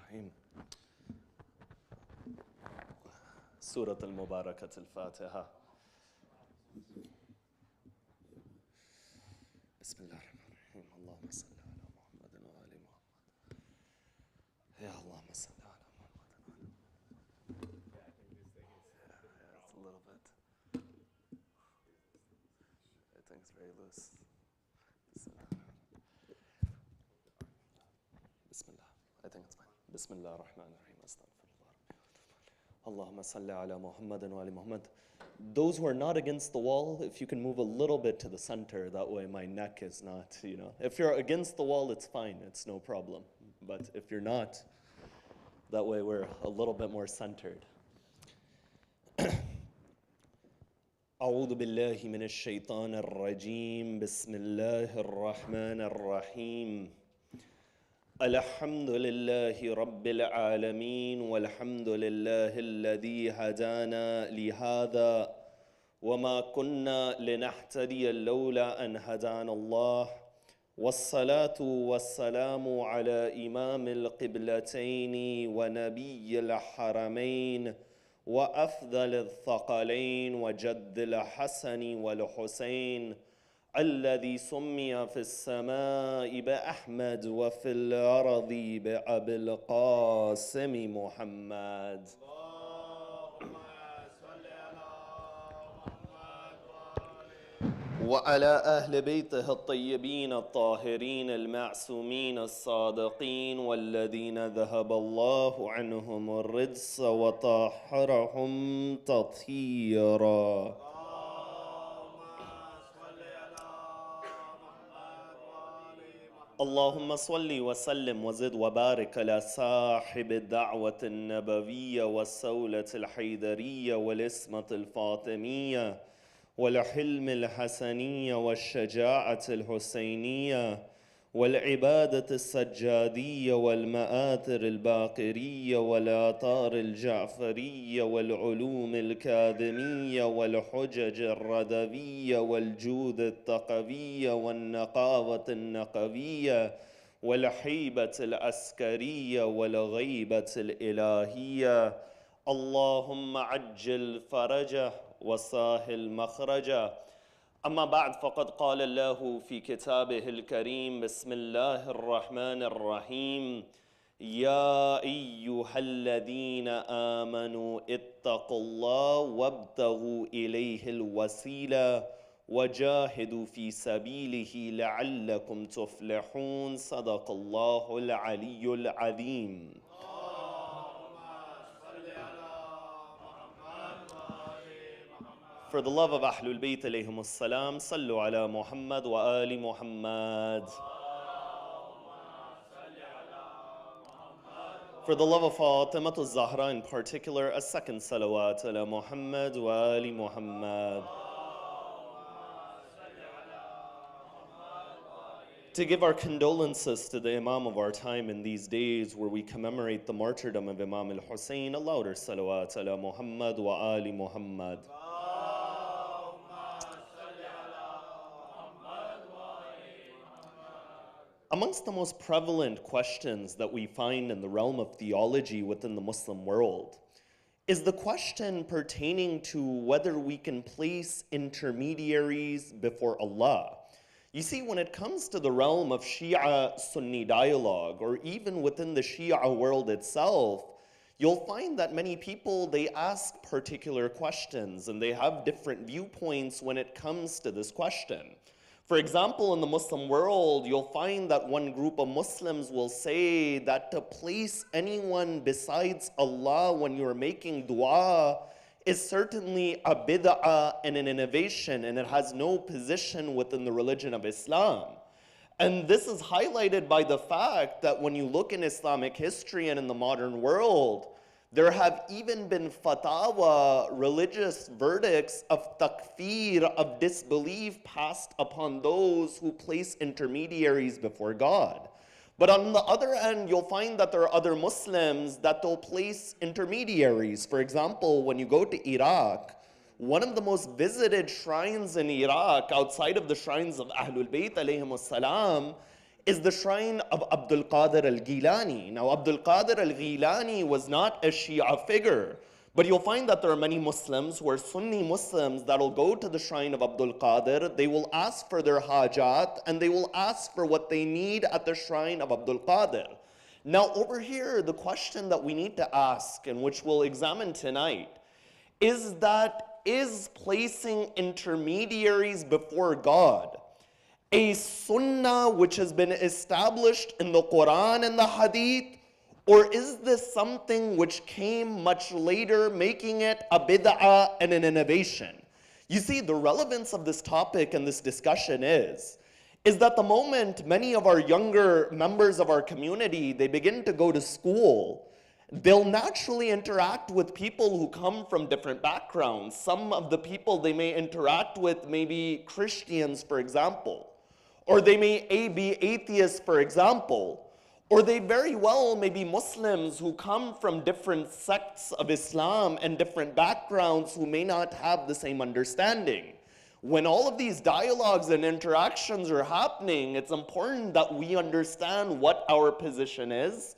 الرحيم. سورة المباركة الفاتحة. بسم الله الرحمن الرحيم. اللهم صل على محمد وآل محمد. يا اللهم صل على محمد وآل محمد. It's a little bit. I think it's very loose. Bismillah. I think it's fine. Bismillah ar-Rahman ar-Rahim. Astaghfirullah. Allahumma salli ala Muhammadin wa ali Muhammad. Those who are not against the wall, if you can move a little bit to the center, that way my neck is not, If you're against the wall, it's fine. It's no problem. But if you're not, that way we're a little bit more centered. أعوذ بالله من الشيطان الرجيم. بسم الله الرحمن الرحيم. الحمد لله رب العالمين والحمد لله الذي هدانا لهذا وما كنا لنهتدي لولا أن هدانا الله والصلاة والسلام على إمام القبلتين ونبي الحرمين وأفضل الثقلين وجد الحسن والحسين الذي سمي في السماء بأحمد وفي الأرض بأبي القاسم محمد. وعلى أهل بيته الطيبين الطاهرين المعصومين الصادقين والذين ذهب الله عنهم الرجس وطهرهم تطهيرا. اللهم صل وسلم وزد وبارك على صاحب الدعوة النبوية والسولة الحيدرية والإسمة الفاطمية والحلم الحسنية والشجاعة الحسينية والعبادة السجادية والمآثر الباقرية والآثار الجعفرية والعلوم الكاظمية والحجج الردوية والجود التقوية والنقاوة النقوية والحيبة العسكرية والغيبة الإلهية. اللهم عجل فرجه وسهل مخرجه. أما بعد، فقد قال الله في كتابه الكريم: بسم الله الرحمن الرحيم. يا أيها الذين آمنوا اتقوا الله وابتغوا إليه الوسيلة وجاهدوا في سبيله لعلكم تفلحون. صدق الله العلي العظيم. For the love of Ahlul Bayt alayhim as-salam, sallu ala Muhammad wa ali Muhammad. For the love of Fatima al-Zahra in particular, a second salawat ala Muhammad wa ali Muhammad. To give our condolences to the Imam of our time in these days where we commemorate the martyrdom of Imam al-Hussein, a louder salawat ala Muhammad wa ali Muhammad. Amongst the most prevalent questions that we find in the realm of theology within the Muslim world is the question pertaining to whether we can place intermediaries before Allah. You see, when it comes to the realm of Shia-Sunni dialogue, or even within the Shia world itself, you'll find that many people, they ask particular questions and they have different viewpoints when it comes to this question. For example, in the Muslim world, you'll find that one group of Muslims will say that to place anyone besides Allah when you're making dua is certainly a bid'ah and an innovation, and it has no position within the religion of Islam. And this is highlighted by the fact that when you look in Islamic history and in the modern world, there have even been fatwa, religious verdicts of takfir, of disbelief passed upon those who place intermediaries before God. But on the other end, you'll find that there are other Muslims that will place intermediaries. For example, when you go to Iraq, one of the most visited shrines in Iraq, outside of the shrines of Ahlul Bayt alayhim as-salam, is the shrine of Abdul Qadir al-Gilani. Now, Abdul Qadir al-Gilani was not a Shia figure, but you'll find that there are many Muslims who are Sunni Muslims that will go to the shrine of Abdul Qadir, they will ask for their hajat, and they will ask for what they need at the shrine of Abdul Qadir. Now, over here, the question that we need to ask, and which we'll examine tonight, is placing intermediaries before God a sunnah which has been established in the Quran and the Hadith, or is this something which came much later, making it a bid'ah and an innovation? You see, the relevance of this topic and this discussion is that the moment many of our younger members of our community, they begin to go to school, they'll naturally interact with people who come from different backgrounds. Some of the people they may interact with may be Christians, for example, or they may be atheists, for example, or they very well may be Muslims who come from different sects of Islam and different backgrounds who may not have the same understanding. When all of these dialogues and interactions are happening, it's important that we understand what our position is,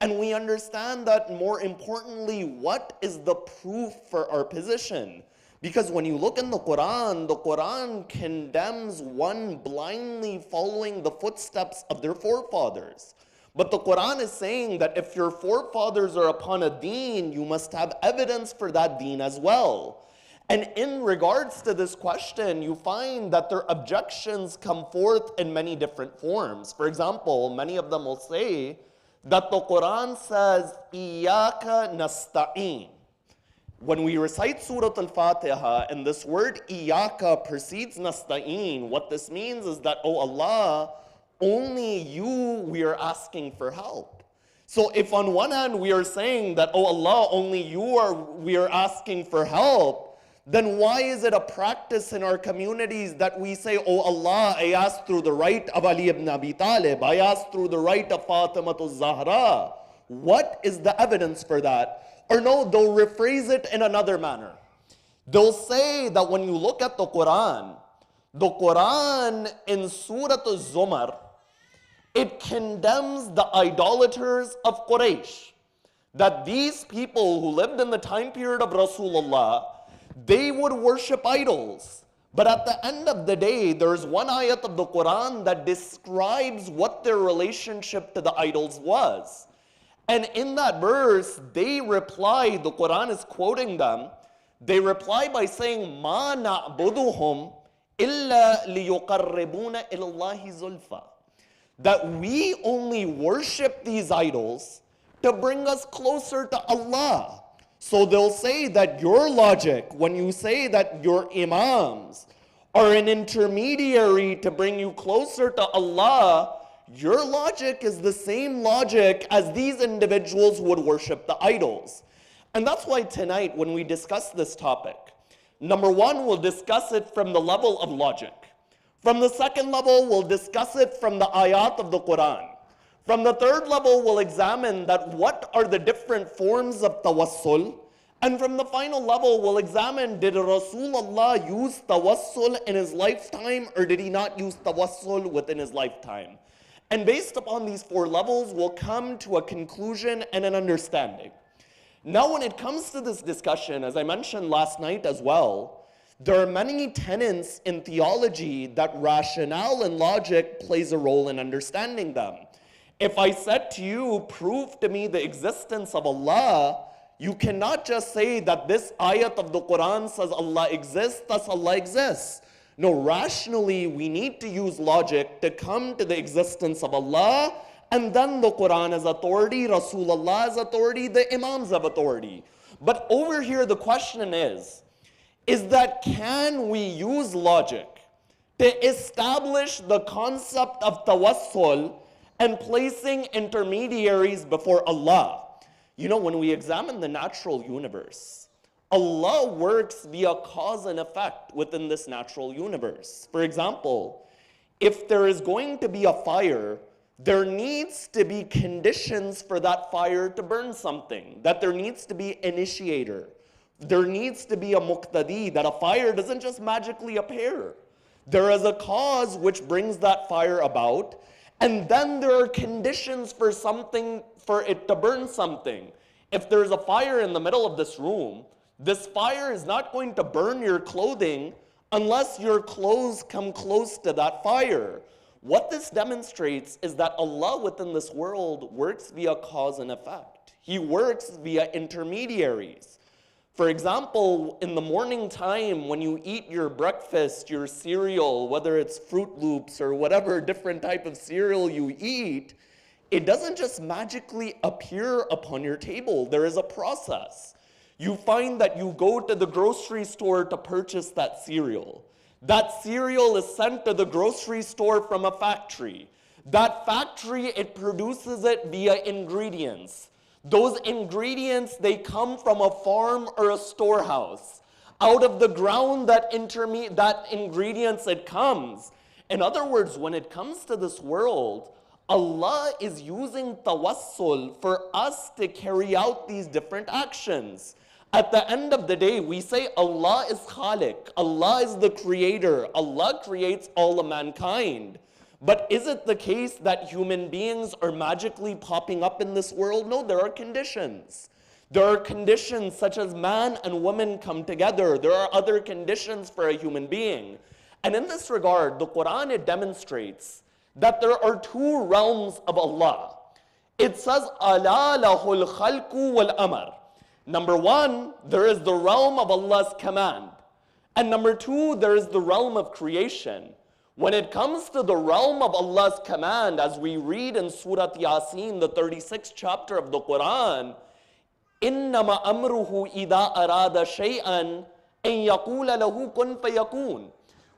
and we understand that, more importantly, what is the proof for our position. Because when you look in the Quran condemns one blindly following the footsteps of their forefathers. But the Quran is saying that if your forefathers are upon a deen, you must have evidence for that deen as well. And in regards to this question, you find that their objections come forth in many different forms. For example, many of them will say that the Quran says, Iyaka nasta'een. When we recite Surah Al-Fatiha and this word Iyaka precedes nasta'een, what this means is that, oh Allah, only you we are asking for help. So if on one hand we are saying that, oh Allah, only we are asking for help, then why is it a practice in our communities that we say, oh Allah, I ask through the right of Ali ibn Abi Talib, I ask through the right of Fatima Zahra? What is the evidence for that? Or no, they'll rephrase it in another manner. They'll say that when you look at the Quran in Surah Al-Zumar, it condemns the idolaters of Quraysh. That these people who lived in the time period of Rasulullah, they would worship idols. But at the end of the day, there's one ayat of the Quran that describes what their relationship to the idols was. And in that verse, they reply, the Quran is quoting them, they reply by saying, مَا نَعْبُدُهُمْ إِلَّا لِيُقَرِّبُونَ إِلَى اللَّهِ زُلْفَى. That we only worship these idols to bring us closer to Allah. So they'll say that your logic, when you say that your imams are an intermediary to bring you closer to Allah, your logic is the same logic as these individuals who would worship the idols. And that's why tonight when we discuss this topic, number one, we'll discuss it from the level of logic. From the second level, we'll discuss it from the ayat of the Quran. From the third level, we'll examine that what are the different forms of tawassul. And from the final level, we'll examine, did Rasulullah use tawassul in his lifetime or did he not use tawassul within his lifetime? And based upon these four levels, we'll come to a conclusion and an understanding. Now, when it comes to this discussion, as I mentioned last night as well, there are many tenets in theology that rationale and logic plays a role in understanding them. If I said to you, prove to me the existence of Allah, you cannot just say that this ayat of the Quran says Allah exists, thus Allah exists. No, rationally, we need to use logic to come to the existence of Allah, and then the Quran is authority, Rasulullah is authority, the Imams have authority. But over here, the question is that can we use logic to establish the concept of tawassul and placing intermediaries before Allah? You know, when we examine the natural universe, Allah works via cause and effect within this natural universe. For example, if there is going to be a fire, there needs to be conditions for that fire to burn something, that there needs to be an initiator. There needs to be a muqtadi, that a fire doesn't just magically appear. There is a cause which brings that fire about, And then there are conditions for it to burn something. If there's a fire in the middle of this room, this fire is not going to burn your clothing unless your clothes come close to that fire. What this demonstrates is that Allah within this world works via cause and effect. He works via intermediaries. For example, in the morning time when you eat your breakfast, your cereal, whether it's Fruit Loops or whatever different type of cereal you eat, it doesn't just magically appear upon your table. There is a process. You find that you go to the grocery store to purchase that cereal. That cereal is sent to the grocery store from a factory. That factory, it produces it via ingredients. Those ingredients, they come from a farm or a storehouse. Out of the ground, that ingredients, it comes. In other words, when it comes to this world, Allah is using tawassul for us to carry out these different actions. At the end of the day, we say Allah is Khaliq, Allah is the creator, Allah creates all of mankind. But is it the case that human beings are magically popping up in this world? No, there are conditions. There are conditions such as man and woman come together. There are other conditions for a human being. And in this regard, the Quran, it demonstrates that there are two realms of Allah. It says, Ala lahul khalqu wal amr. Number one, there is the realm of Allah's command. And number two, there is the realm of creation. When it comes to the realm of Allah's command, as we read in Surah Yasin, the 36th chapter of the Quran, إِنَّمَا أَمْرُهُ إِذَا أَرَادَ شَيْئًا أَن يَقُولَ لَهُ كُن فَيَكُونَ.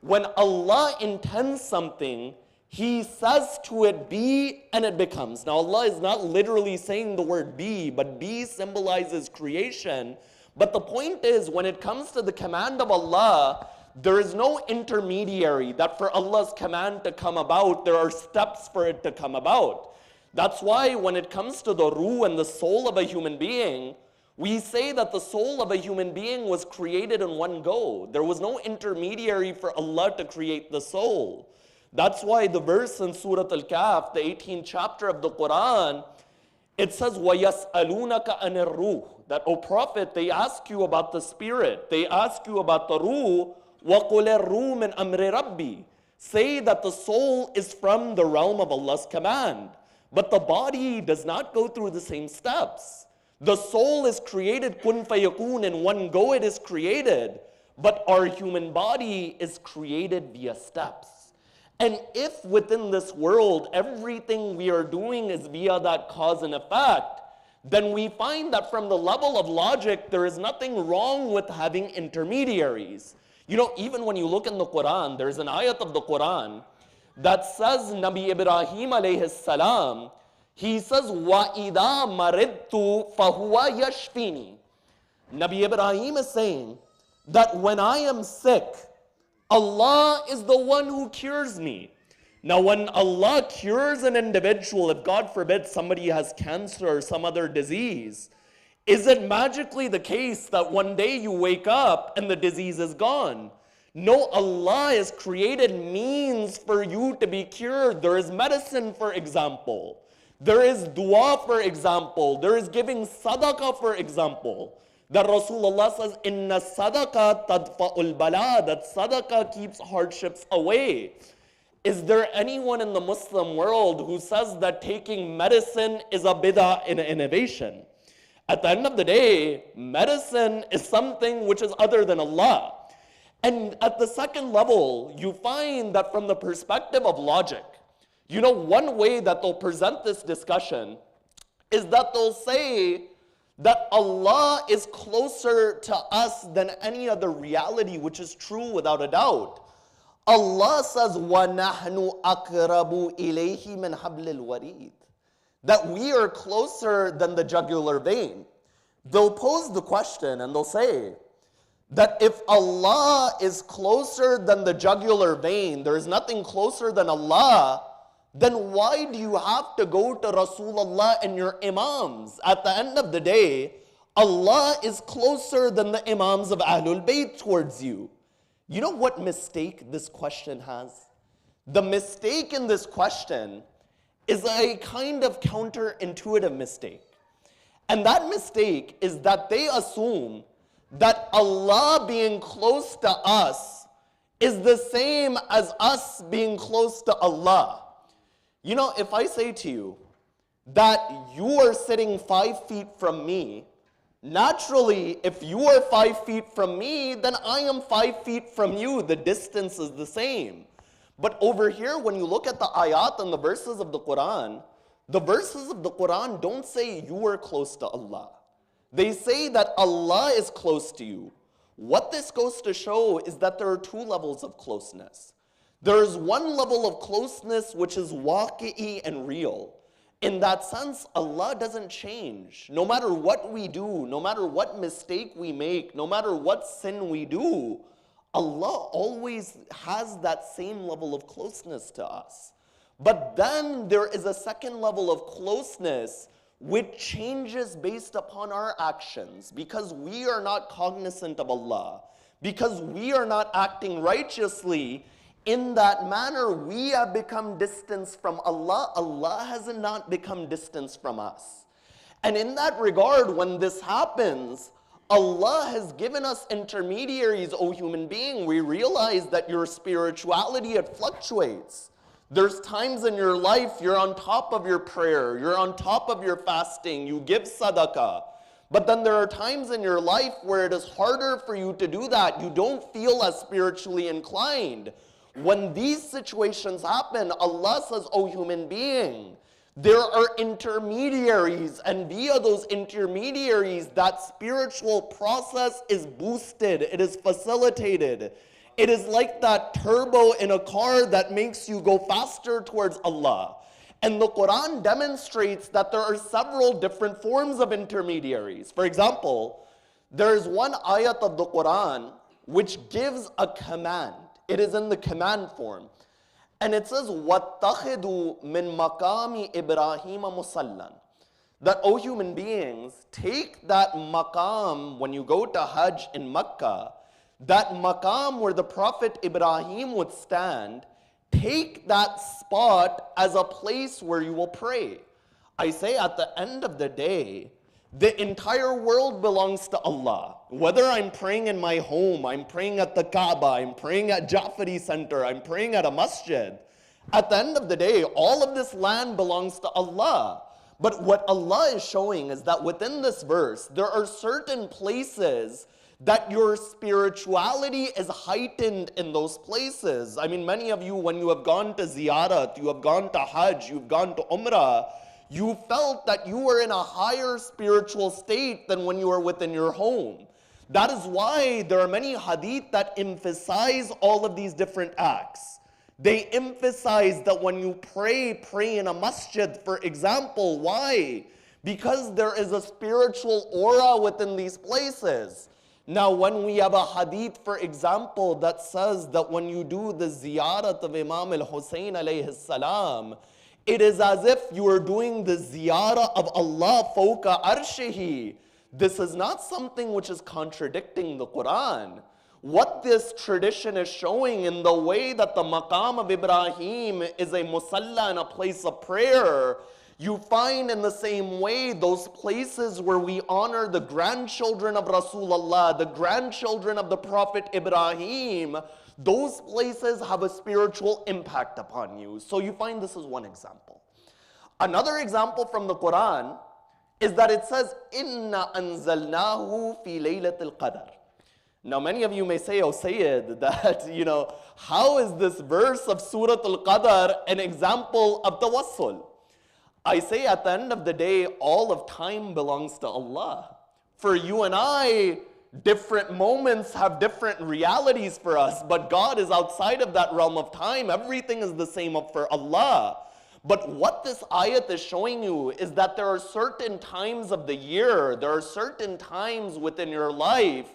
When Allah intends something, He says to it, be, and it becomes. Now Allah is not literally saying the word be, but be symbolizes creation. But the point is, when it comes to the command of Allah, there is no intermediary that for Allah's command to come about, there are steps for it to come about. That's why when it comes to the ruh and the soul of a human being, we say that the soul of a human being was created in one go. There was no intermediary for Allah to create the soul. That's why the verse in Surah Al-Kahf, the 18th chapter of the Quran, it says, وَيَسْأَلُونَكَ عَنِ الرُّوحِ, that, O Prophet, they ask you about the spirit, they ask you about the ruh, وَقُلِ الرُّوحِ مِنْ أَمْرِ رَبِّي. Say that the soul is from the realm of Allah's command. But the body does not go through the same steps. The soul is created kun fayakun, in one go it is created. But our human body is created via steps. And if within this world everything we are doing is via that cause and effect, then we find that from the level of logic, there is nothing wrong with having intermediaries. You know, even when you look in the Quran, there's an ayat of the Quran that says, Nabi Ibrahim alayhi salam, he says, وَإِذَا مَرِضْتُ فَهُوَ يَشْفِينِي. Nabi Ibrahim is saying that when I am sick, Allah is the one who cures me. Now, when Allah cures an individual, if God forbid somebody has cancer or some other disease, is it magically the case that one day you wake up and the disease is gone? No, Allah has created means for you to be cured. There is medicine, for example. There is dua, for example. There is giving sadaqah, for example. That Rasulullah says, Inna sadaqah tadfa'ul bala, that sadaqah keeps hardships away. Is there anyone in the Muslim world who says that taking medicine is a bid'ah in innovation? At the end of the day, medicine is something which is other than Allah. And at the second level, you find that from the perspective of logic, you know, one way that they'll present this discussion is that they'll say that Allah is closer to us than any other reality, which is true without a doubt. Allah says, وَنَحْنُ أَقْرَبُ إِلَيْهِ مِنْ حَبْلِ الْوَرِيدِ, that we are closer than the jugular vein. They'll pose the question and they'll say that if Allah is closer than the jugular vein, there is nothing closer than Allah, then why do you have to go to Rasulullah and your imams? At the end of the day, Allah is closer than the imams of Ahlul Bayt towards you. You know what mistake this question has? The mistake in this question is a kind of counterintuitive mistake. And that mistake is that they assume that Allah being close to us is the same as us being close to Allah. You know, if I say to you that you are sitting 5 feet from me, naturally, if you are 5 feet from me, then I am 5 feet from you. The distance is the same. But over here, when you look at the ayat and the verses of the Quran don't say you are close to Allah. They say that Allah is close to you. What this goes to show is that there are two levels of closeness. There is one level of closeness which is waqi'i and real. In that sense, Allah doesn't change. No matter what we do, no matter what mistake we make, no matter what sin we do, Allah always has that same level of closeness to us. But then there is a second level of closeness which changes based upon our actions, because we are not cognizant of Allah, because we are not acting righteously. In that manner, we have become distanced from Allah. Allah has not become distanced from us. And in that regard, when this happens, Allah has given us intermediaries, O human being. We realize that your spirituality, it fluctuates. There's times in your life you're on top of your prayer, you're on top of your fasting, you give sadaqah. But then there are times in your life where it is harder for you to do that. You don't feel as spiritually inclined. When these situations happen, Allah says, O human being, there are intermediaries, and via those intermediaries, that spiritual process is boosted, it is facilitated. It is like that turbo in a car that makes you go faster towards Allah. And the Quran demonstrates that there are several different forms of intermediaries. For example, there is one ayat of the Quran which gives a command. It is in the command form. And it says, وَاتَّخِذُوا مِن مَقَامِ إِبْرَاهِيمَ مُصَلًّى. That, O human beings, take that maqam when you go to Hajj in Mecca, that maqam where the Prophet Ibrahim would stand, take that spot as a place where you will pray. I say at the end of the day, the entire world belongs to Allah. Whether I'm praying in my home, I'm praying at the Kaaba, I'm praying at Jaffari Center, I'm praying at a masjid. At the end of the day, all of this land belongs to Allah. But what Allah is showing is that within this verse, there are certain places that your spirituality is heightened in those places. I mean, many of you, when you have gone to ziyarat, you have gone to Hajj, you've gone to Umrah, you felt that you were in a higher spiritual state than when you were within your home. That is why there are many hadith that emphasize all of these different acts. They emphasize that when you pray in a masjid, for example. Why? Because there is a spiritual aura within these places. Now, when we have a hadith, for example, that says that when you do the ziyarat of Imam al-Hussein alayhi salam, it is as if you are doing the ziyarah of Allah fawqa arshihi. This is not something which is contradicting the Quran. What this tradition is showing in the way that the maqam of Ibrahim is a musalla and a place of prayer, you find in the same way those places where we honor the grandchildren of Rasulullah, the grandchildren of the Prophet Ibrahim, those places have a spiritual impact upon you. So you find this is one example. Another example from the Quran is that it says, Inna anzalnahu fi laylatil qadr. Now many of you may say, oh Sayid, that, how is this verse of Surah Al-Qadr an example of tawassul? I say at the end of the day, all of time belongs to Allah. For you and I, different moments have different realities for us, but God is outside of that realm of time. Everything is the same for Allah. But what this ayat is showing you is that there are certain times of the year, there are certain times within your life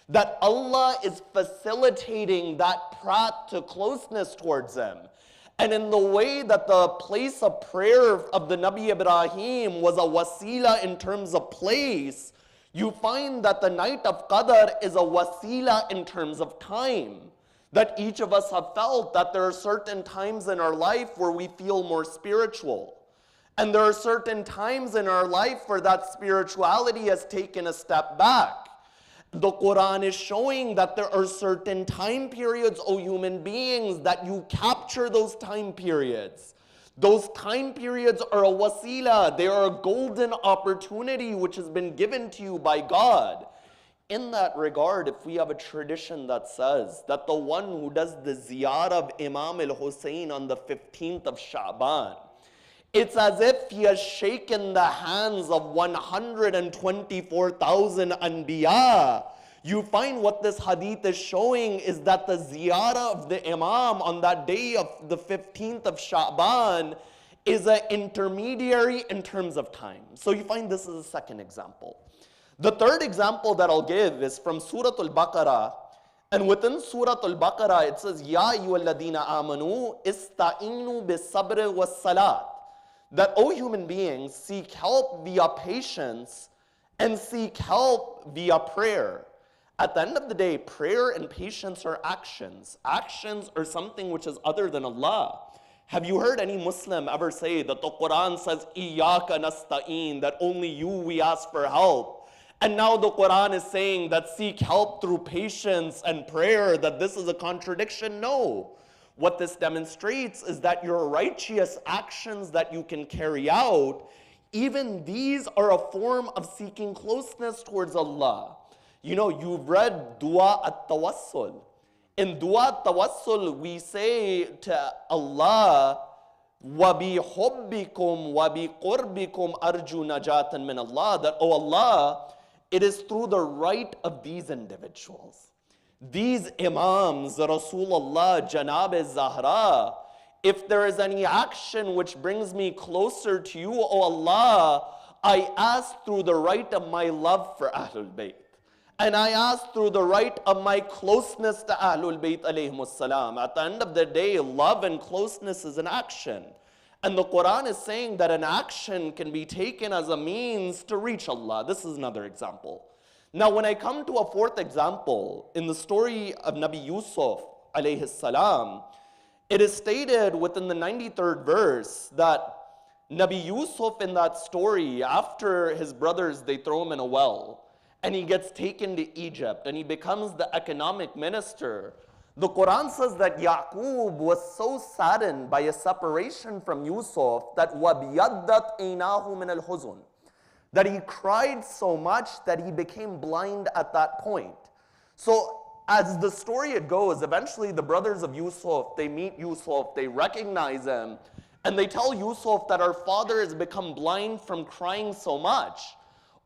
that Allah is facilitating that path to closeness towards Him. And in the way that the place of prayer of the Nabi Ibrahim was a wasila in terms of place, you find that the night of Qadr is a wasila in terms of time. That each of us have felt that there are certain times in our life where we feel more spiritual. And there are certain times in our life where that spirituality has taken a step back. The Quran is showing that there are certain time periods, O human beings, that you capture those time periods. Those time periods are a wasila. They are a golden opportunity which has been given to you by God. In that regard, if we have a tradition that says that the one who does the ziyarah of Imam al-Hussein on the 15th of Sha'ban, it's as if he has shaken the hands of 124,000 anbiya. You find what this hadith is showing is that the ziyarah of the Imam on that day of the 15th of Sha'ban is an intermediary in terms of time. So you find this is a second example. The third example that I'll give is from Surah Al-Baqarah. And within Surah Al-Baqarah, it says, Ya ayyuhalladhina amanu ista'inu bis-sabri was-salat. That, O human beings, seek help via patience and seek help via prayer. At the end of the day, prayer and patience are actions. Actions are something which is other than Allah. Have you heard any Muslim ever say that the Quran says, Iyaka nasta'in, that only you we ask for help? And now the Quran is saying that seek help through patience and prayer, that this is a contradiction? No. What this demonstrates is that your righteous actions that you can carry out, even these are a form of seeking closeness towards Allah. You know, you've read Dua at-Tawassul. In Dua at-Tawassul, we say to Allah, وَبِحُبِّكُمْ وَبِقُرْبِكُمْ أَرْجُو نَجَاةً مِّنَ اللَّهِ, that, oh Allah, it is through the right of these individuals, these Imams, Rasulullah, Janab-e-Zahra, if there is any action which brings me closer to you, O Allah, I ask through the right of my love for Ahlul Bayt. And I ask through the right of my closeness to Ahlul Bayt alayhimus salam. At the end of the day, love and closeness is an action. And the Quran is saying that an action can be taken as a means to reach Allah. This is another example. Now, when I come to a fourth example, in the story of Nabi Yusuf alayhi salam, it is stated within the 93rd verse that Nabi Yusuf in that story, after his brothers, they throw him in a well, and he gets taken to Egypt, and he becomes the economic minister. The Quran says that Yaqub was so saddened by a separation from Yusuf that وَبْيَدَّتْ عَيْنَاهُ مِنَ الْحُزُنِ, that he cried so much that he became blind at that point. So as the story it goes, eventually the brothers of Yusuf, they meet Yusuf, they recognize him, and they tell Yusuf that our father has become blind from crying so much.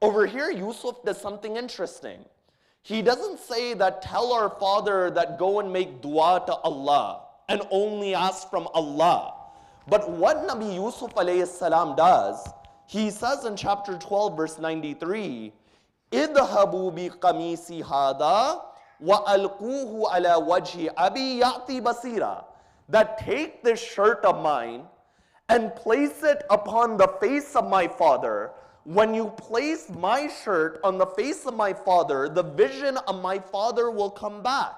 Over here, Yusuf does something interesting. He doesn't say that tell our father that go and make dua to Allah and only ask from Allah. But what Nabi Yusuf alayhi salam does, he says in chapter 12 verse 93, اِذْهَبُوا بِقَمِيسِ هَذَا وَأَلْقُوهُ عَلَى وَجْهِ أَبِي يَأْتِي بَصِيرًا, that take this shirt of mine and place it upon the face of my father. When you place my shirt on the face of my father, the vision of my father will come back.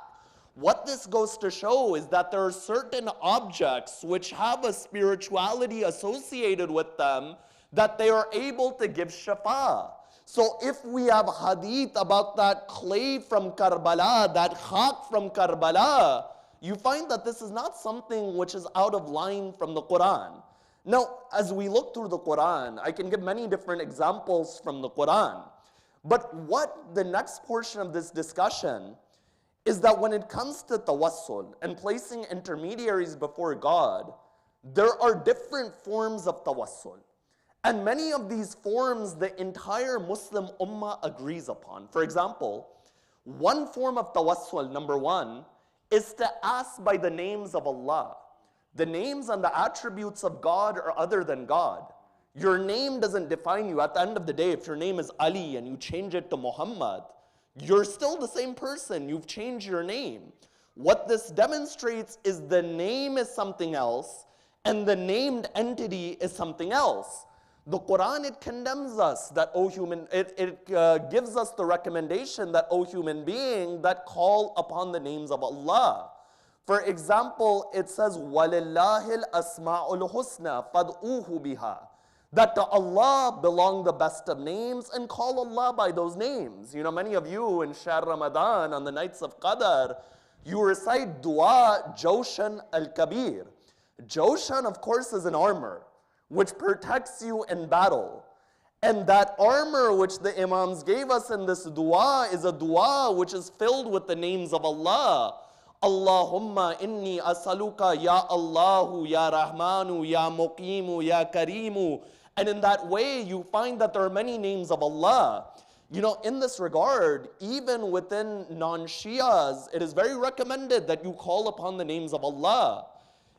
What this goes to show is that there are certain objects which have a spirituality associated with them that they are able to give shafa. So if we have hadith about that clay from Karbala, that khak from Karbala, you find that this is not something which is out of line from the Quran. Now, as we look through the Quran, I can give many different examples from the Quran. But what the next portion of this discussion is that when it comes to tawassul and placing intermediaries before God, there are different forms of tawassul. And many of these forms the entire Muslim ummah agrees upon. For example, one form of tawassul, number one, is to ask by the names of Allah. The names and the attributes of God are other than God. Your name doesn't define you. At the end of the day, if your name is Ali and you change it to Muhammad, you're still the same person. You've changed your name. What this demonstrates is the name is something else and the named entity is something else. The Quran, it condemns us that, it gives us the recommendation that, O human being, that call upon the names of Allah. For example, it says, وَلِلَّهِ الْأَسْمَاءُ الْحُسْنَى فَادْعُوهُ بِهَا, That to Allah belong the best of names, and call Allah by those names. You know, many of you in Shahr Ramadan, on the nights of Qadr, you recite dua Joshan al-Kabir. Joshan, of course, is an armor which protects you in battle. And that armor which the Imams gave us in this dua is a dua which is filled with the names of Allah. Allahumma inni asaluka ya Allahu, ya Rahmanu, ya Muqimu, ya Karimu. And in that way, you find that there are many names of Allah. You know, in this regard, even within non-Shias, it is very recommended that you call upon the names of Allah.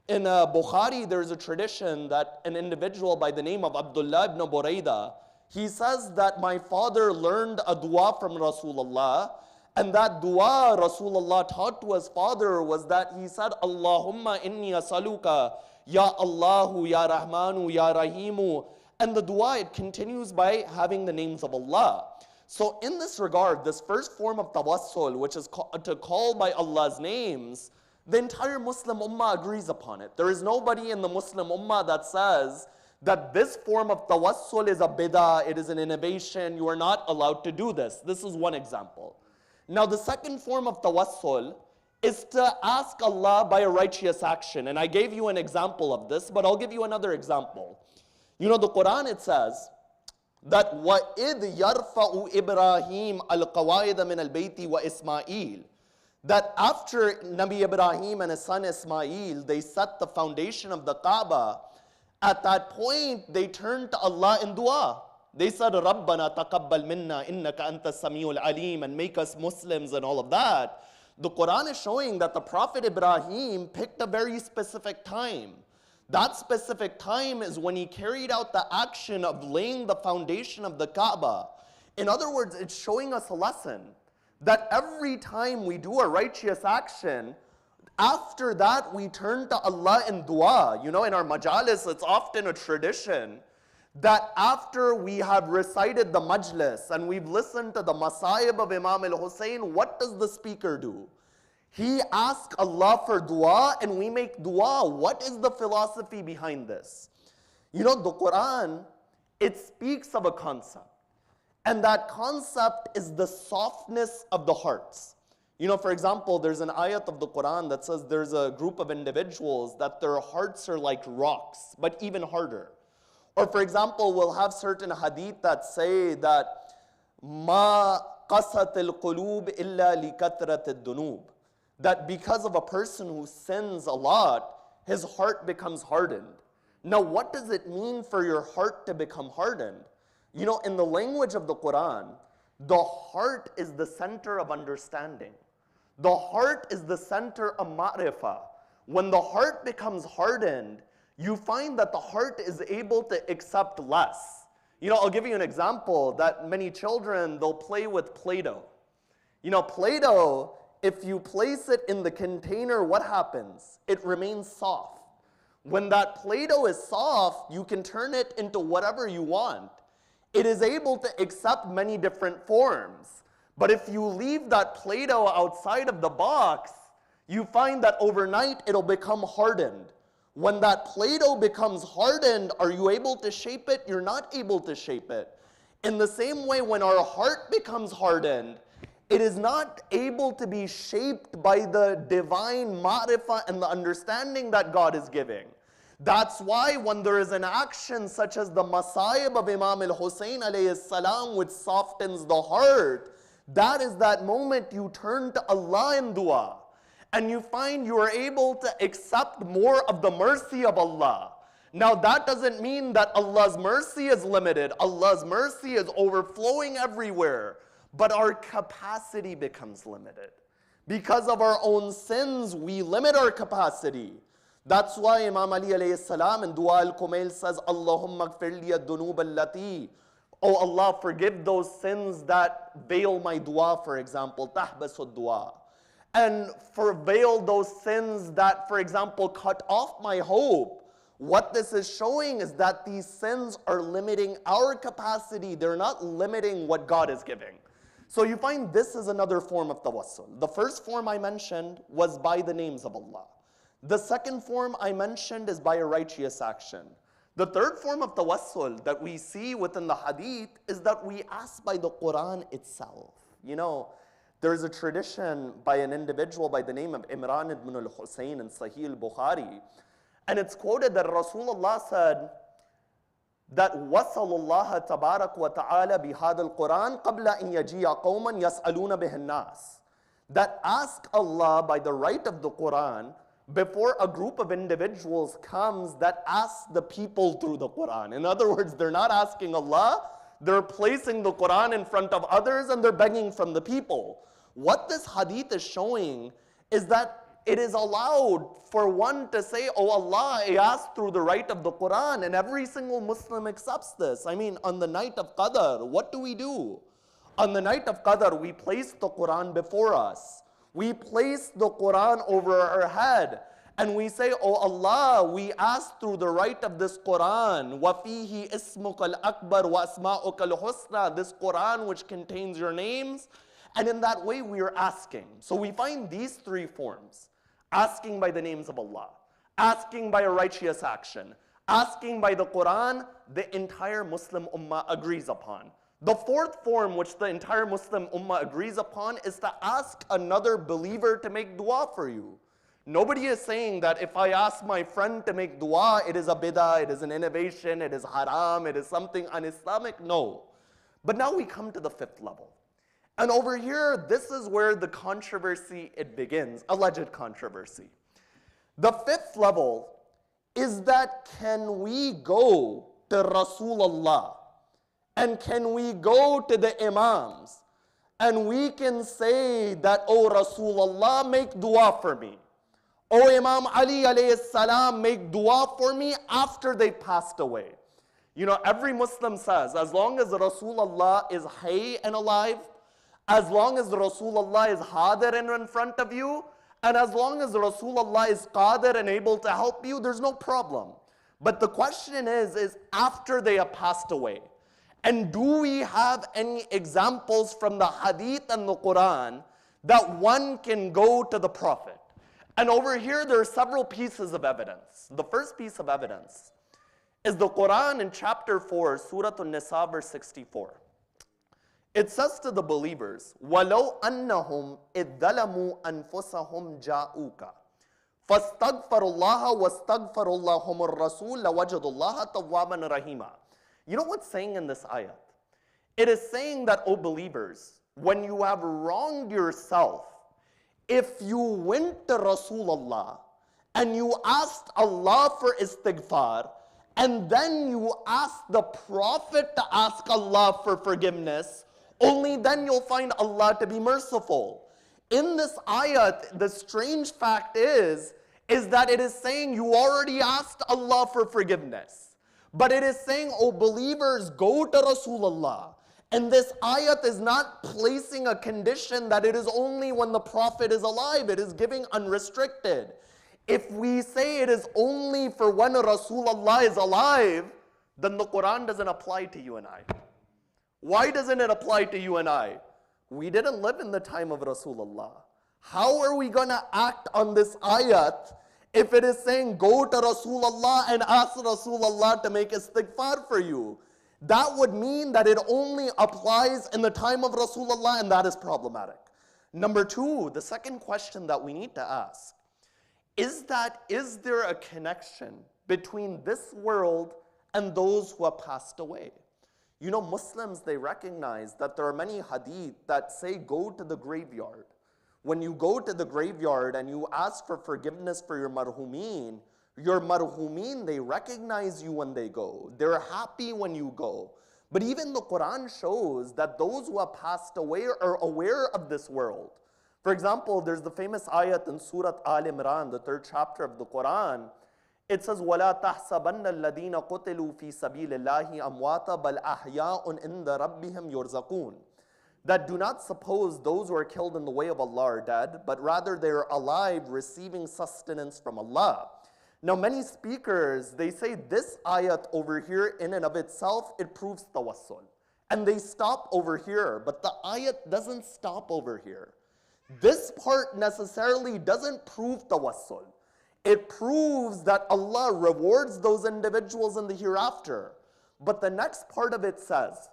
In Bukhari, there's a tradition that an individual by the name of Abdullah ibn Burayda, he says that my father learned a dua from Rasulullah, and that dua Rasulullah taught to his father was that he said, Allahumma inni asaluka, ya Allahu, ya Rahmanu, ya Rahimu. And the dua, it continues by having the names of Allah. So in this regard, this first form of tawassul, which is to call by Allah's names, the entire Muslim ummah agrees upon it. There is nobody in the Muslim ummah that says that this form of tawassul is a bid'ah, it is an innovation, you are not allowed to do this. This is one example. Now the second form of tawassul is to ask Allah by a righteous action. And I gave you an example of this, but I'll give you another example. You know, the Quran, it says that وَإِذْ يَرْفَعُ إِبْرَاهِيمَ الْقَوَائِدَ مِنَ الْبَيْتِ وَإِسْمَاعِيلَ. That after Nabi Ibrahim and his son Ismail, they set the foundation of the Kaaba, at that point, they turned to Allah in dua. They said, Rabbana taqabbal minna innaka anta samiul alim, and make us Muslims and all of that. The Quran is showing that the Prophet Ibrahim picked a very specific time. That specific time is when he carried out the action of laying the foundation of the Kaaba. In other words, it's showing us a lesson that every time we do a righteous action, after that we turn to Allah in dua. You know, in our majalis, it's often a tradition that after we have recited the majlis and we've listened to the masayib of Imam al-Hussein, what does the speaker do? He asks Allah for dua and we make dua. What is the philosophy behind this? You know, the Quran, it speaks of a concept. And that concept is the softness of the hearts. You know, for example, there's an ayat of the Quran that says there's a group of individuals that their hearts are like rocks, but even harder. Or for example, we'll have certain hadith that say that ma qasat al-qulub illa li kathrat ad-dunub. That because of a person who sins a lot, his heart becomes hardened. Now, what does it mean for your heart to become hardened? You know, in the language of the Quran, the heart is the center of understanding. The heart is the center of ma'rifah. When the heart becomes hardened, you find that the heart is able to accept less. You know, I'll give you an example that many children, they'll play with Play-Doh. You know, Play-Doh, if you place it in the container, what happens? It remains soft. When that Play-Doh is soft, you can turn it into whatever you want. It is able to accept many different forms. But if you leave that Play-Doh outside of the box, you find that overnight it'll become hardened. When that Play-Doh becomes hardened, are you able to shape it? You're not able to shape it. In the same way, when our heart becomes hardened, it is not able to be shaped by the divine ma'rifah and the understanding that God is giving. That's why when there is an action such as the masayib of Imam al-Hussein alayhi salam, which softens the heart, that is that moment you turn to Allah in dua. And you find you are able to accept more of the mercy of Allah. Now that doesn't mean that Allah's mercy is limited. Allah's mercy is overflowing everywhere. But our capacity becomes limited. Because of our own sins, we limit our capacity. That's why Imam Ali alayhi salam in Dua al-Kumail says, Allahumma gfir li ad-dunub allati. Oh Allah, forgive those sins that veil my dua, for example, tahbasu dua. And veil those sins that, for example, cut off my hope. What this is showing is that these sins are limiting our capacity. They're not limiting what God is giving. So you find this is another form of tawassul. The first form I mentioned was by the names of Allah. The second form I mentioned is by a righteous action. The third form of tawassul that we see within the hadith is that we ask by the Quran itself. You know, there's a tradition by an individual by the name of Imran ibn al-Husayn in Sahih al-Bukhari, and it's quoted that Rasulullah said that وَصَلُ اللَّهَ تَبَارَكَ وَتَعَالَى بِهَذَا الْقُرْآنِ قَبْلَ أَنْ يَجِيَ قَوْمًا يَسْأَلُونَ بِهِ النَّاسِ. That ask Allah by the right of the Quran before a group of individuals comes that asks the people through the Quran. In other words, they're not asking Allah, they're placing the Quran in front of others and they're begging from the people. What this hadith is showing is that it is allowed for one to say, oh Allah, I asked through the right of the Quran, and every single Muslim accepts this. I mean, on the night of Qadr, what do? On the night of Qadr, we place the Quran before us. We place the Quran over our head, and we say, oh Allah, we ask through the right of this Quran, وَفِيهِ إِسْمُكَ الْأَكْبَرُ وَأَسْمَاؤُكَ الْحُسْنَى, this Quran which contains your names, and in that way we are asking. So we find these three forms. Asking by the names of Allah, asking by a righteous action, asking by the Quran, the entire Muslim Ummah agrees upon. The fourth form which the entire Muslim Ummah agrees upon is to ask another believer to make dua for you. Nobody is saying that if I ask my friend to make dua, it is a bid'ah, it is an innovation, it is haram, it is something un-Islamic. No. But now we come to the fifth level. And over here, this is where the controversy, it begins, alleged controversy. The fifth level is that can we go to Rasulullah and can we go to the Imams and we can say that, oh Rasulullah, make dua for me. Oh Imam Ali alayhi salam, make dua for me after they passed away. You know, every Muslim says, as long as Rasulullah is hayy and alive, as long as Rasulullah is hadir and in front of you, and as long as Rasulullah is qadir and able to help you, there's no problem. But the question is after they have passed away. And do we have any examples from the hadith and the Quran that one can go to the Prophet? And over here there are several pieces of evidence. The first piece of evidence is the Quran in chapter 4, Surah An-Nisa, verse 64. It says to the believers, وَلَوْ أَنَّهُمْ إِذْ ظَلَمُوا أَنفُسَهُمْ جَاءُوكَ فَاسْتَغْفَرُوا اللَّهَ وَاسْتَغْفَرُوا اللَّهُمُ الرَّسُولَ لَوَجَدُوا اللَّهَ تَوَّابًا رَحِيمًا. You know what's saying in this ayat? It is saying that, O believers, when you have wronged yourself, if you went to Rasulullah and you asked Allah for istighfar, and then you asked the Prophet to ask Allah for forgiveness, only then you'll find Allah to be merciful. In this ayat, the strange fact is that it is saying you already asked Allah for forgiveness. But it is saying, oh believers, go to Rasulullah. And this ayat is not placing a condition that it is only when the Prophet is alive. It is giving unrestricted. If we say it is only for when Rasulullah is alive, then the Quran doesn't apply to you and I. Why doesn't it apply to you and I? We didn't live in the time of Rasulullah. How are we going to act on this ayat if it is saying go to Rasulullah and ask Rasulullah to make istighfar for you? That would mean that it only applies in the time of Rasulullah, and that is problematic. Number two, the second question that we need to ask is there a connection between this world and those who have passed away? You know, Muslims, they recognize that there are many hadith that say go to the graveyard. When you go to the graveyard and you ask for forgiveness for your marhumeen, they recognize you when they go. They're happy when you go. But even the Quran shows that those who have passed away are aware of this world. For example, there's the famous ayat in Surah Al-Imran, the 3rd chapter of the Quran. It says, وَلَا تَحْسَبَنَّ الَّذِينَ قُتِلُوا فِي سَبِيلِ اللَّهِ أَمْوَاتًا بَلْ أَحْيَاءٌ عِنْدَ رَبِّهِمْ يُرْزَقُونَ. That do not suppose those who are killed in the way of Allah are dead, but rather they are alive, receiving sustenance from Allah. Now many speakers, they say this ayat over here in and of itself, it proves tawassul. And they stop over here, but the ayat doesn't stop over here. This part necessarily doesn't prove tawassul. It proves that Allah rewards those individuals in the hereafter. But the next part of it says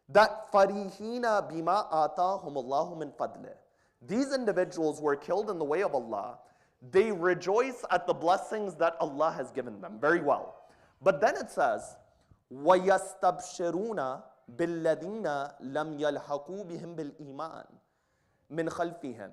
that farihina bima atahumullahu min fadlih. These individuals were killed in the way of Allah. They rejoice at the blessings that Allah has given them. Very well. But then it says, وَيَسْتَبْشِرُونَ بِالَّذِينَ لَمْ يَلْحَقُوا بِهِمْ بِالْإِيمَانِ مِنْ خَلْفِهِمْ.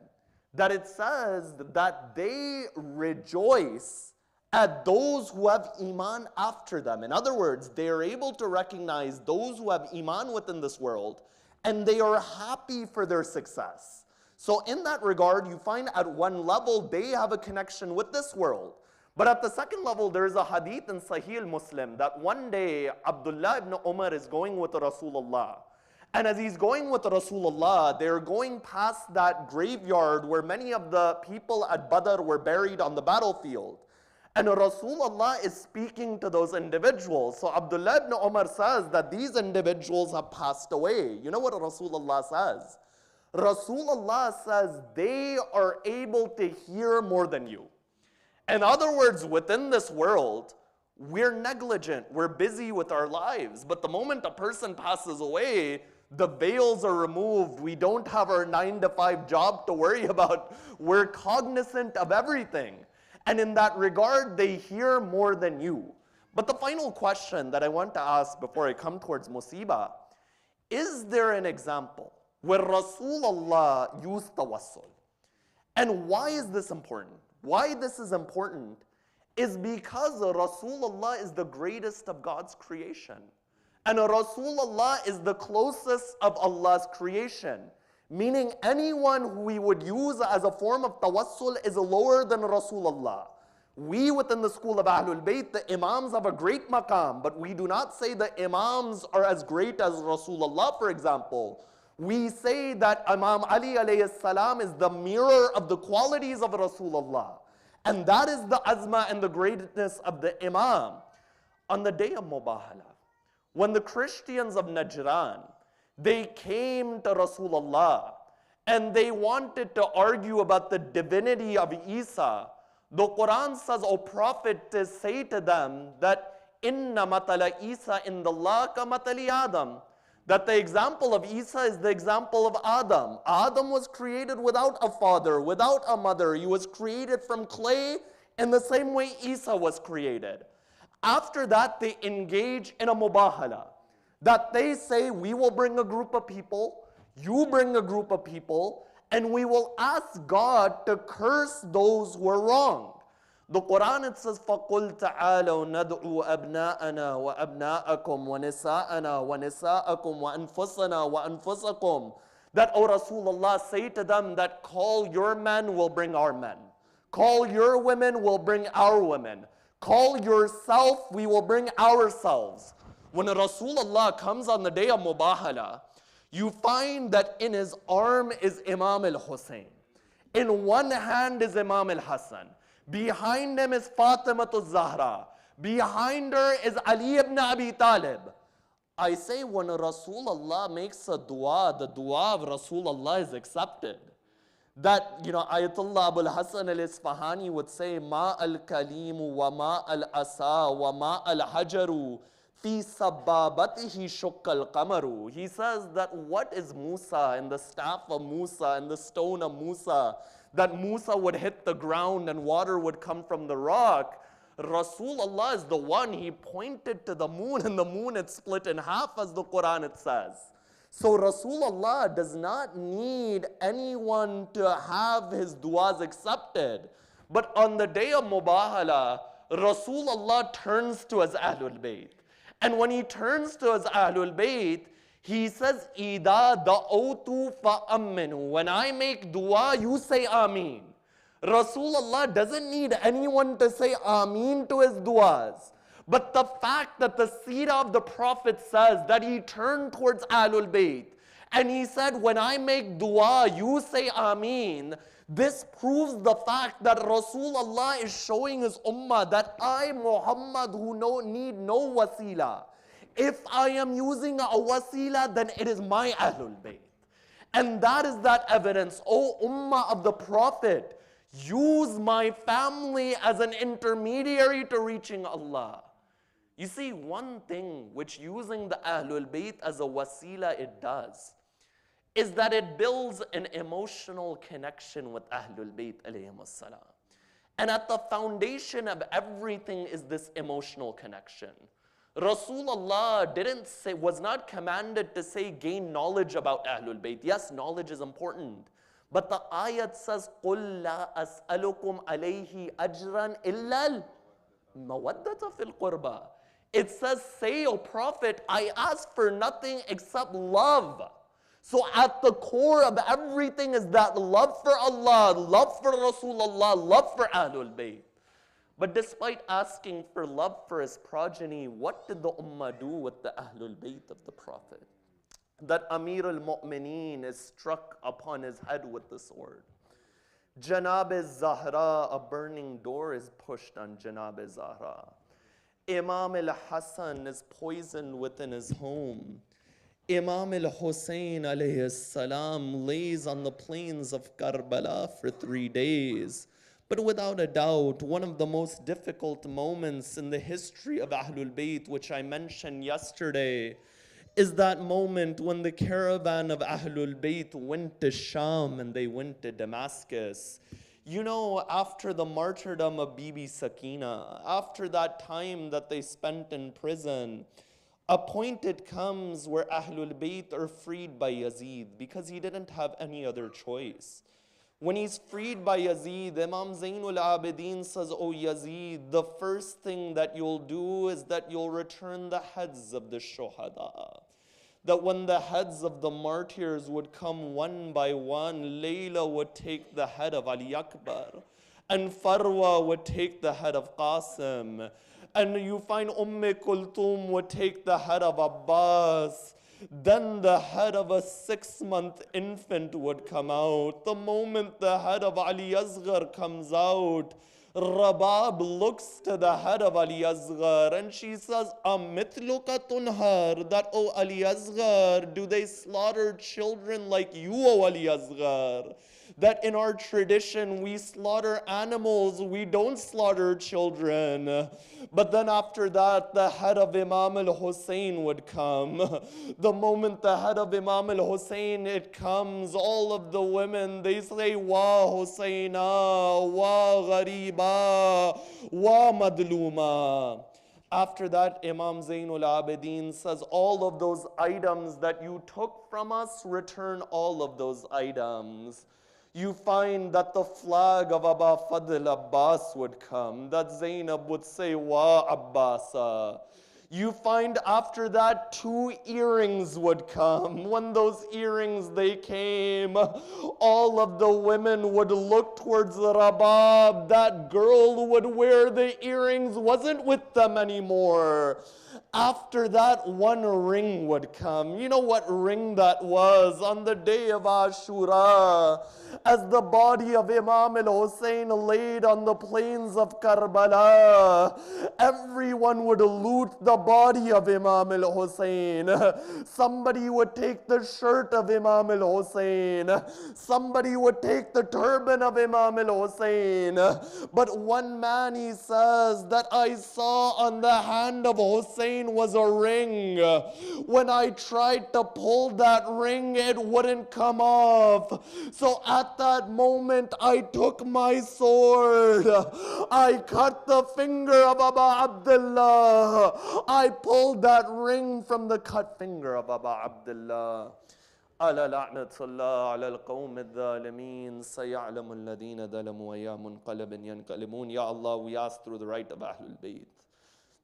That it says that they rejoice at those who have Iman after them. In other words, they are able to recognize those who have Iman within this world, and they are happy for their success. So in that regard, you find at one level, they have a connection with this world. But at the second level, there is a hadith in Sahih Muslim that one day, Abdullah ibn Umar is going with Rasulullah. And as he's going with Rasulullah, they're going past that graveyard where many of the people at Badr were buried on the battlefield. And Rasulullah is speaking to those individuals. So Abdullah ibn Umar says that these individuals have passed away. You know what Rasulullah says? Rasulullah says they are able to hear more than you. In other words, within this world, we're negligent, we're busy with our lives. But the moment a person passes away, the veils are removed. We don't have our 9-to-5 job to worry about. We're cognizant of everything. And in that regard, they hear more than you. But the final question that I want to ask before I come towards musibah, is there an example where Rasulullah used tawassul? And why is this important? Why this is important is because Rasulullah is the greatest of God's creation. And Rasulullah is the closest of Allah's creation. Meaning anyone who we would use as a form of tawassul is lower than Rasulullah. We within the school of Ahlul Bayt, the Imams have a great maqam, but we do not say the Imams are as great as Rasulullah, for example. We say that Imam Ali alayhi salam is the mirror of the qualities of Rasulullah. And that is the azma and the greatness of the Imam. On the day of Mubahala, when the Christians of Najran, they came to Rasulullah and they wanted to argue about the divinity of Isa, the Quran says, O Prophet, to say to them that inna matala Isa indallah ka matali Adam. That the example of Isa is the example of Adam. Adam was created without a father, without a mother. He was created from clay in the same way Isa was created. After that, they engage in a mubahala. That they say, we will bring a group of people, you bring a group of people, and we will ask God to curse those who are wrong. The Quran, it says, فَقُلْ تَعَالَوْ نَدْعُوا أَبْنَاءَنَا وَأَبْنَاءَكُمْ وَنِسَاءَنَا وَنِسَاءَكُمْ وَأَنفُسَنَا وَأَنفُسَكُمْ. That, O Rasulullah, say to them that call your men, will bring our men. Call your women, will bring our women. Call yourself, we will bring ourselves. When Rasulullah comes on the day of Mubahala, you find that in his arm is Imam al-Hussein. In one hand is Imam al-Hassan. Behind him is Fatima al-Zahra. Behind her is Ali ibn Abi Talib. I say when Rasulullah makes a dua, the dua of Rasulullah is accepted. That, Ayatollah Abul Hasan al-Isfahani would say, Ma al-Kalimu wa ma al-Asa wa ma al-Hajaru fi sababatihi shukka al-Qamaru. He says that what is Musa and the staff of Musa and the stone of Musa, that Musa would hit the ground and water would come from the rock. Rasulullah is the one, he pointed to the moon and the moon had split in half as the Quran it says. So Rasulullah does not need anyone to have his du'as accepted. But on the day of Mubahala, Rasulullah turns to his Ahlul Bayt. And when he turns to his Ahlul Bayt, he says, Ida da'otu fa'amminu. When I make dua, you say Ameen. Rasulullah doesn't need anyone to say Ameen to his duas. But the fact that the seerah of the Prophet says that he turned towards Ahlul Bayt and he said, when I make dua, you say Ameen, this proves the fact that Rasulullah is showing his ummah that I, Muhammad, who need no wasila. If I am using a wasila, then it is my Ahlul Bayt. And that is that evidence, O ummah of the Prophet, Use my family as an intermediary to reaching Allah. You see, one thing which using the Ahlul Bayt as a wasila it does, is that it builds an emotional connection with Ahlul Bayt alayhimus salam. And at the foundation of everything is this emotional connection. Rasulullah was not commanded to say gain knowledge about Ahlul Bayt. Yes, knowledge is important. But the ayat says, قُلْ لَا أَسْأَلُكُمْ عَلَيْهِ أَجْرًا إِلَّا الْمَوَدَّةَ فِي الْقُرْبَى. It says, say, O Prophet, I ask for nothing except love. So at the core of everything is that love for Allah, love for Rasulullah, love for Ahlul Bayt. But despite asking for love for his progeny, what did the Ummah do with the Ahlul Bayt of the Prophet? That Amir al-Mu'mineen is struck upon his head with the sword. Janab-e-Zahra, a burning door is pushed on Janab-e-Zahra. Imam al-Hassan is poisoned within his home. Imam al-Hussein alayhi salam lays on the plains of Karbala for 3 days. But without a doubt, one of the most difficult moments in the history of Ahlul Bayt, which I mentioned yesterday, is that moment when the caravan of Ahlul Bayt went to Sham and they went to Damascus. You know, after the martyrdom of Bibi Sakina, after that time that they spent in prison, a point it comes where Ahlul Bayt are freed by Yazid because he didn't have any other choice. When he's freed by Yazid, Imam Zainul Abidin says, "Oh Yazid, the first thing that you'll do is that you'll return the heads of the shuhada." That when the heads of the martyrs would come one by one, Layla would take the head of Ali Akbar, and Farwa would take the head of Qasim, and you find Kulthum would take the head of Abbas. Then the head of a 6-month infant would come out. The moment the head of Ali Asghar comes out, Rabab looks to the head of Ali Asghar and she says, Amitluka tunhar, that, O Ali Asghar, do they slaughter children like you, O Ali Asghar? That in our tradition we slaughter animals, we don't slaughter children. But then after that, the head of Imam al-Hussein would come. The moment the head of Imam al-Hussein it comes, all of the women, they say, Wa Husayna, Wa Ghariba, Wa Madluma. After that, Imam Zainul Abidin says, all of those items that you took from us, return all of those items. You find that the flag of Aba Fadl Abbas would come, that Zainab would say, Wa Abbasa. You find after that 2 earrings would come. When those earrings they came, all of the women would look towards the Rabab. That girl who would wear the earrings wasn't with them anymore. After that, 1 ring would come. You know what ring that was? On the day of Ashura, as the body of Imam al-Hussein laid on the plains of Karbala, everyone would loot the body of Imam al-Hussein. Somebody would take the shirt of Imam al-Hussein. Somebody would take the turban of Imam al-Hussein. But one man, he says, that I saw on the hand of Hussein was a ring. When I tried to pull that ring, it wouldn't come off. So at that moment, I took my sword. I cut the finger of Aba Abdullah. I pulled that ring from the cut finger of Aba Abdullah. على لعنة الله على القوم الظالمين سيعلم الذين ظلموا ويا منقلب ينقلبون. Ya Allah, we ask through the right of Ahlul Bayt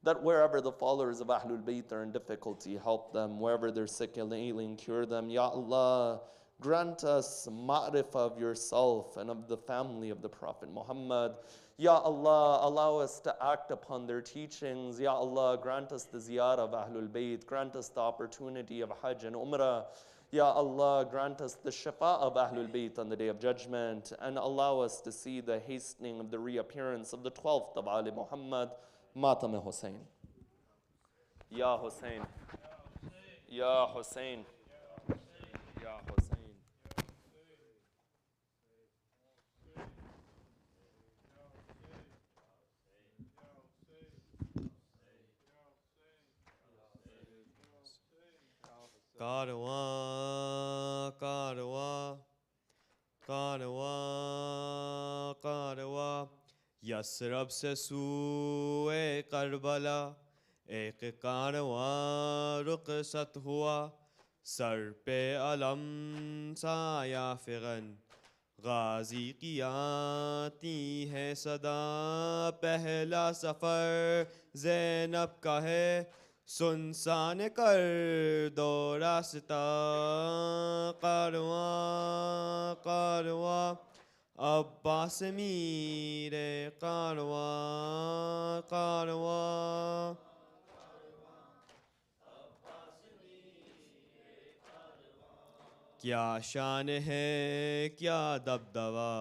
that wherever the followers of Ahlul Bayt are in difficulty, help them. Wherever they're sick and ailing, cure them. Ya Allah, grant us ma'rifah of yourself and of the family of the Prophet Muhammad. Ya Allah, allow us to act upon their teachings. Ya Allah, grant us the ziyarah of Ahlul Bayt. Grant us the opportunity of Hajj and Umrah. Ya Allah, grant us the shafa of Ahlul Bayt on the Day of Judgment, and allow us to see the hastening of the reappearance of the 12th of Ali Muhammad, Matam Hussein. Ya Hussein. Ya Hussein. Ya Hussein. Karwaan Karwaan Karwaan Karwaan Yathrib से सूए Karbala एक कारवां रुखसत हुआ sir पे अलम साया फिगन गाजी की आती है सदा पहला सफ़र ज़ैनब का है सुनसान कर दो रास्ता कारवां कारवां अब्बास मीरे कारवां कारवां क्या शान है क्या दबदबा